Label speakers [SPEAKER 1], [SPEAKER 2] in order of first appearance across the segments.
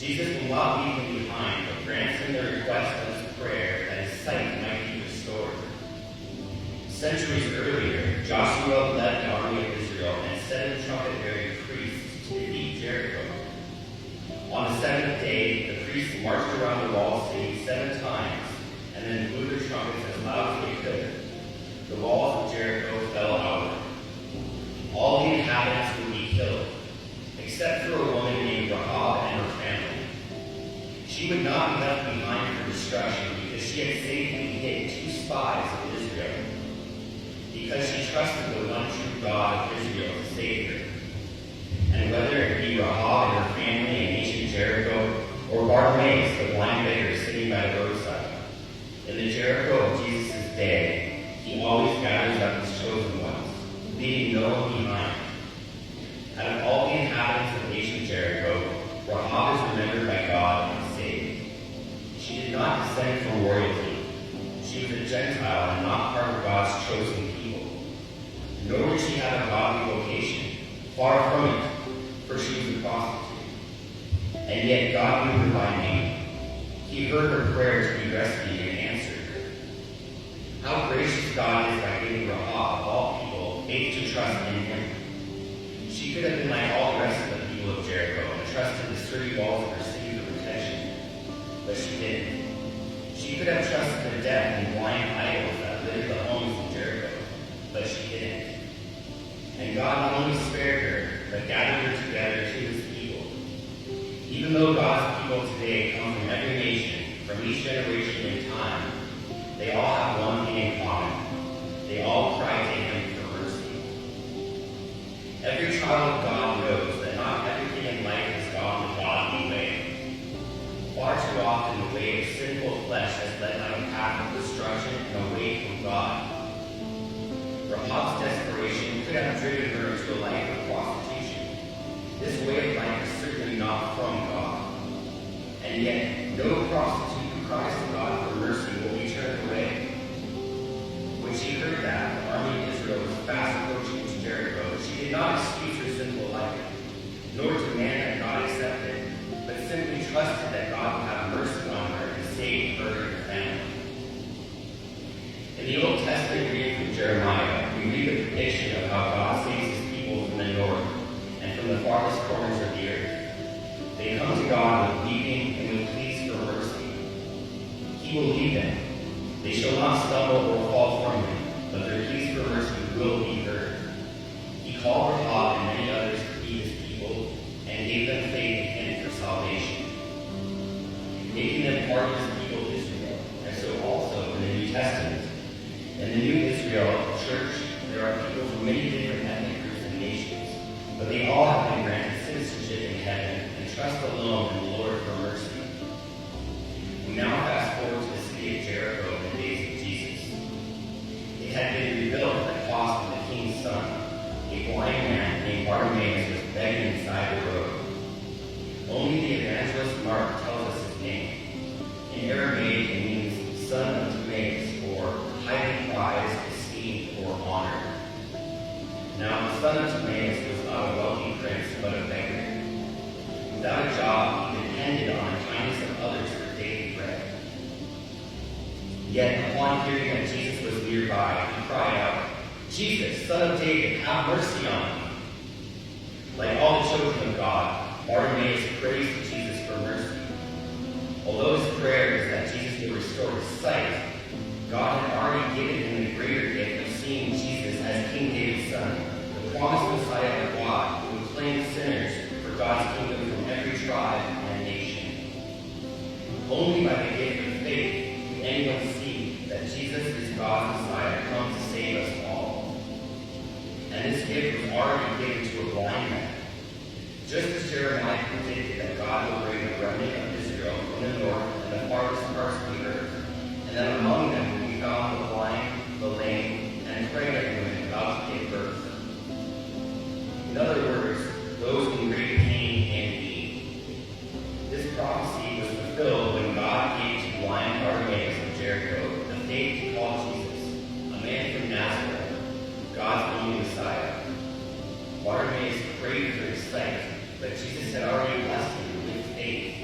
[SPEAKER 1] Jesus will not leave him behind, but grants him the request of his prayer that his sight might be restored. Centuries earlier, Joshua led the army of Israel and sent the trumpet-bearing priests to defeat Jericho. On the seventh day, the priests marched around the Waldersee 7 times, and then blew their trumpets as loud as they could. The walls of Jericho fell outward. All the inhabitants would be killed, except for a woman named Rahab and her family. She would not be left behind for destruction because she had safely hid 2 spies of Israel, because she trusted the one true God of Israel to save her. And whether it be Rahab and her family in ancient Jericho, or Bartimaeus, the blind beggar sitting by the roadside, in the Jericho of Jesus' day, he always gathers up his chosen ones, leaving no one behind. Out of all the inhabitants of ancient Jericho, Rahab is remembered by God and saved. She did not descend from royalty. She was a Gentile and not part of God's chosen people. Nor did she have a godly vocation. Far from it, for she was a prostitute. And yet God knew her by name. He heard her prayer to be rescued and answered her. How gracious God is by giving Rahab, of all people, faith to trust in him. She could have been like all the rest of the people of Jericho and trusted the sturdy walls of her city for protection. But she didn't. She could have trusted the deaf and blind idols that lived in the homes of Jericho. But she didn't. And God not only spared her, but gathered her together to his people. Even though God's people today come from every nation, from each generation in time, they all have one thing in common. They all cry to him for mercy. Every child of God knows that not everything in life has gone the godly way. Far too often the way of sinful flesh has led down a path of destruction and away from God. Rahab's desperation could have driven her into a life of prostitution. This way of life is certainly not from God. And yet, no prostitute who cries to God for mercy will be turned away. When she heard that the army of Israel was fast approaching into Jericho, she did not excuse her sinful life, nor demand that God accept it, but simply trusted that God would have mercy on her and save her and her family. In the Old Testament reading from Jeremiah, we read the prediction of how God saves his people from the north and from the farthest corners of the earth. They come to God with weeping and with pleas for mercy. He will lead them. They shall not stumble or fall from him, but their pleas for mercy will be heard. He called Rahab and many others to be his people and gave them faith in him for salvation, making them part of his people Israel. And so also in the New Testament, in the New Israel church, there are people from many different ethnic groups and nations, but they all have been granted citizenship in heaven and trust alone in the Lord for mercy. We now fast forward to the city of Jericho in the days of Jesus. It had been rebuilt at the cost of the king's son. A blind man named Bartimaeus was begging inside the road. Only the evangelist Mark tells us his name. In Aramaic, it means son of Timaeus, or highly prized, esteemed, or honored. Now, the son of Timaeus was not a wealthy prince, but a beggar. Without a job, he depended on the kindness of others for daily bread. Yet, upon hearing that Jesus was nearby, he cried out, "Jesus, son of David, have mercy on me." Like all the children of God, Bartimaeus prays to Jesus for mercy. Although his prayer is that Jesus would restore his sight, God had already given him the greater gift of seeing Jesus as King David's son, the promised Messiah of God, who would claim sinners for God's kingdom from every tribe and nation. Only by the gift of faith can anyone see that Jesus is God's Messiah, come to save us all. And this gift was already given to a blind man. Just as Jeremiah predicted that God will bring a remnant of Israel from the north and the farthest parts of the earth, and that among them will be found the blind, the lame, and pregnant women about to give birth. In other words, those in great pain and need. This prophecy was fulfilled when God gave to blind Bartimaeus of Jericho the faith to call Jesus, a man from Nazareth, God's only Messiah. Bartimaeus prayed for his sight, but Jesus had already blessed him with faith.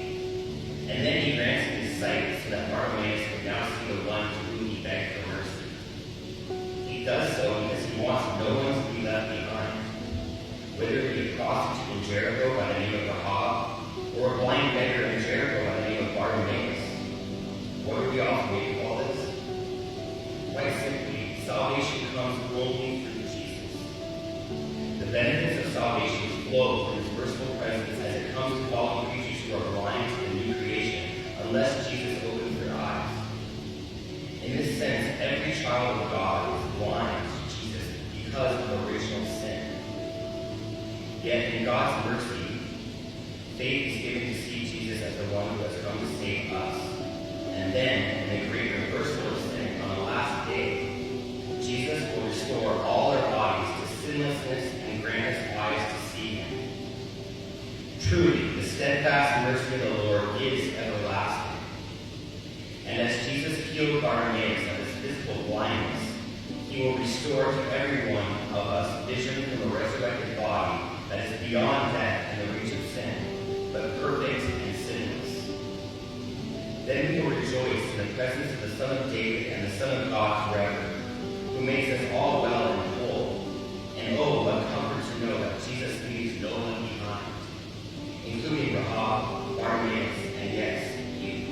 [SPEAKER 1] flow from his merciful presence as it comes to fallen creatures who are blind to the new creation, unless Jesus opens their eyes. In this sense, every child of God is blind to Jesus because of original sin. Yet in God's mercy, faith is given to see Jesus as the one who has come to save us. And then, in the great reversal of sin on the last day, Jesus will restore all our bodies to sinlessness and grant us eyes to see him. Truly, the steadfast mercy of the Lord is everlasting. And as Jesus healed Bartimaeus of his physical blindness, he will restore to every one of us vision from a resurrected body that is beyond death and the reach of sin, but perfect and sinless. Then we will rejoice in the presence of the Son of David and the Son of God forever, who makes us all well and whole. And oh, what comfort to know that Jesus leaves no one behind, including Rahab, Bartimaeus, and yes, you.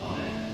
[SPEAKER 1] Amen.